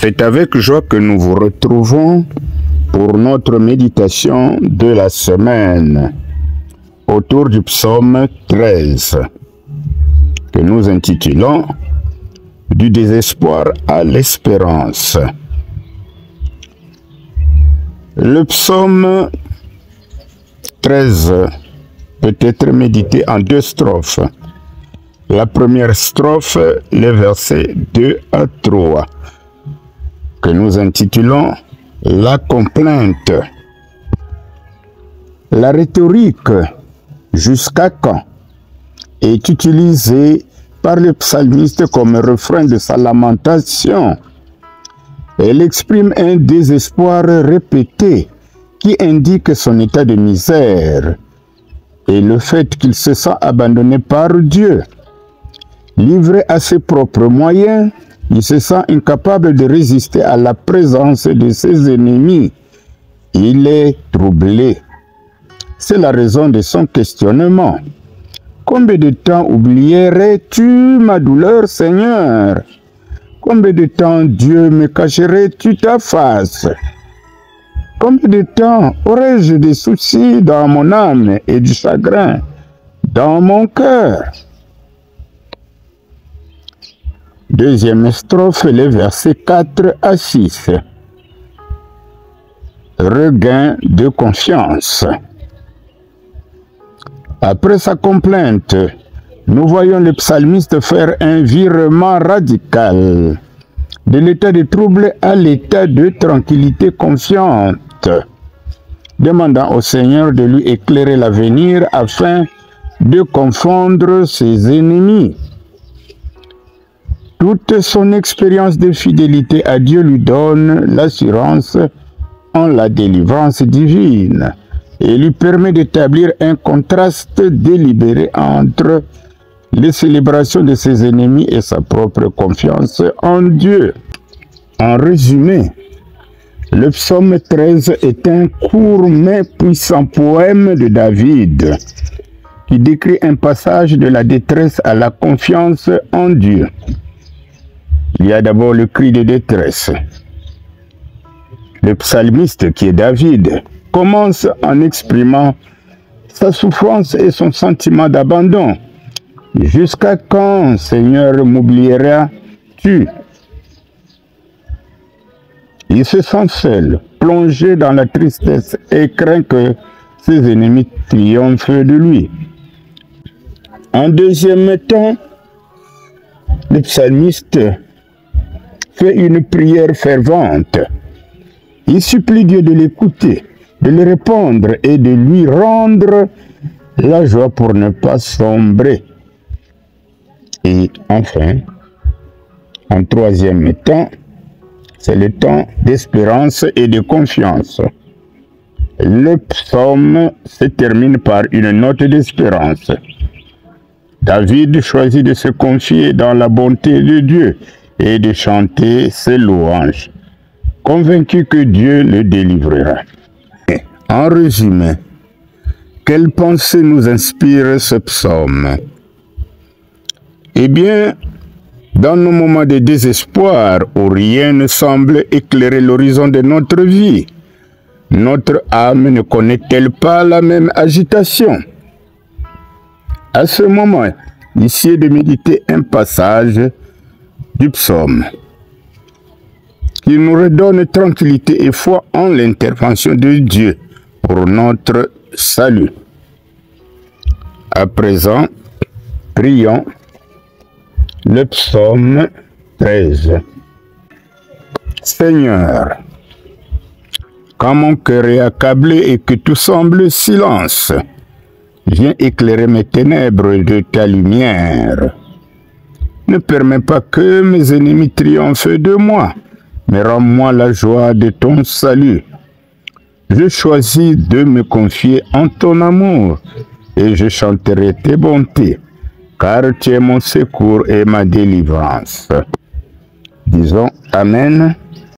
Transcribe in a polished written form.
C'est avec joie que nous vous retrouvons pour notre méditation de la semaine autour du psaume 13 que nous intitulons « Du désespoir à l'espérance ». Le psaume 13 peut être médité en deux strophes. La première strophe, les versets 2 à 3, que nous intitulons « La complainte ». La rhétorique « jusqu'à quand » est utilisée par le psalmiste comme refrain de sa lamentation. Elle exprime un désespoir répété qui indique son état de misère et le fait qu'il se sent abandonné par Dieu. Livré à ses propres moyens, il se sent incapable de résister à la présence de ses ennemis. Il est troublé. C'est la raison de son questionnement. Combien de temps oublierais-tu ma douleur, Seigneur? Combien de temps, Dieu, me cacherais-tu ta face? Combien de temps aurais-je des soucis dans mon âme et du chagrin dans mon cœur? Deuxième strophe, les versets 4 à 6. Regain de confiance. Après sa complainte, nous voyons le psalmiste faire un virement radical de l'état de trouble à l'état de tranquillité confiante, demandant au Seigneur de lui éclairer l'avenir afin de confondre ses ennemis. Toute son expérience de fidélité à Dieu lui donne l'assurance en la délivrance divine et lui permet d'établir un contraste délibéré entre les célébrations de ses ennemis et sa propre confiance en Dieu. En résumé, le psaume 13 est un court mais puissant poème de David qui décrit un passage de la détresse à la confiance en Dieu. Il y a d'abord le cri de détresse. Le psalmiste, qui est David, commence en exprimant sa souffrance et son sentiment d'abandon. « Jusqu'à quand, Seigneur, m'oublieras-tu » Il se sent seul, plongé dans la tristesse et craint que ses ennemis triomphent de lui. En deuxième temps, le psalmiste fait une prière fervente. Il supplie Dieu de l'écouter, de le répondre et de lui rendre la joie pour ne pas sombrer. Et enfin, en troisième temps, c'est le temps d'espérance et de confiance. Le psaume se termine par une note d'espérance. David choisit de se confier dans la bonté de Dieu et de chanter ses louanges, convaincu que Dieu le délivrera. En résumé, quelle pensée nous inspire ce psaume? Eh bien, dans nos moments de désespoir où rien ne semble éclairer l'horizon de notre vie, notre âme ne connaît-elle pas la même agitation? À ce moment, essayez de méditer un passage du psaume qui nous redonne tranquillité et foi en l'intervention de Dieu pour notre salut. À présent, prions le psaume 13. Seigneur, quand mon cœur est accablé et que tout semble silence, viens éclairer mes ténèbres de ta lumière. Ne permets pas que mes ennemis triomphent de moi, mais rends-moi la joie de ton salut. Je choisis de me confier en ton amour et je chanterai tes bontés, car tu es mon secours et ma délivrance. Disons Amen.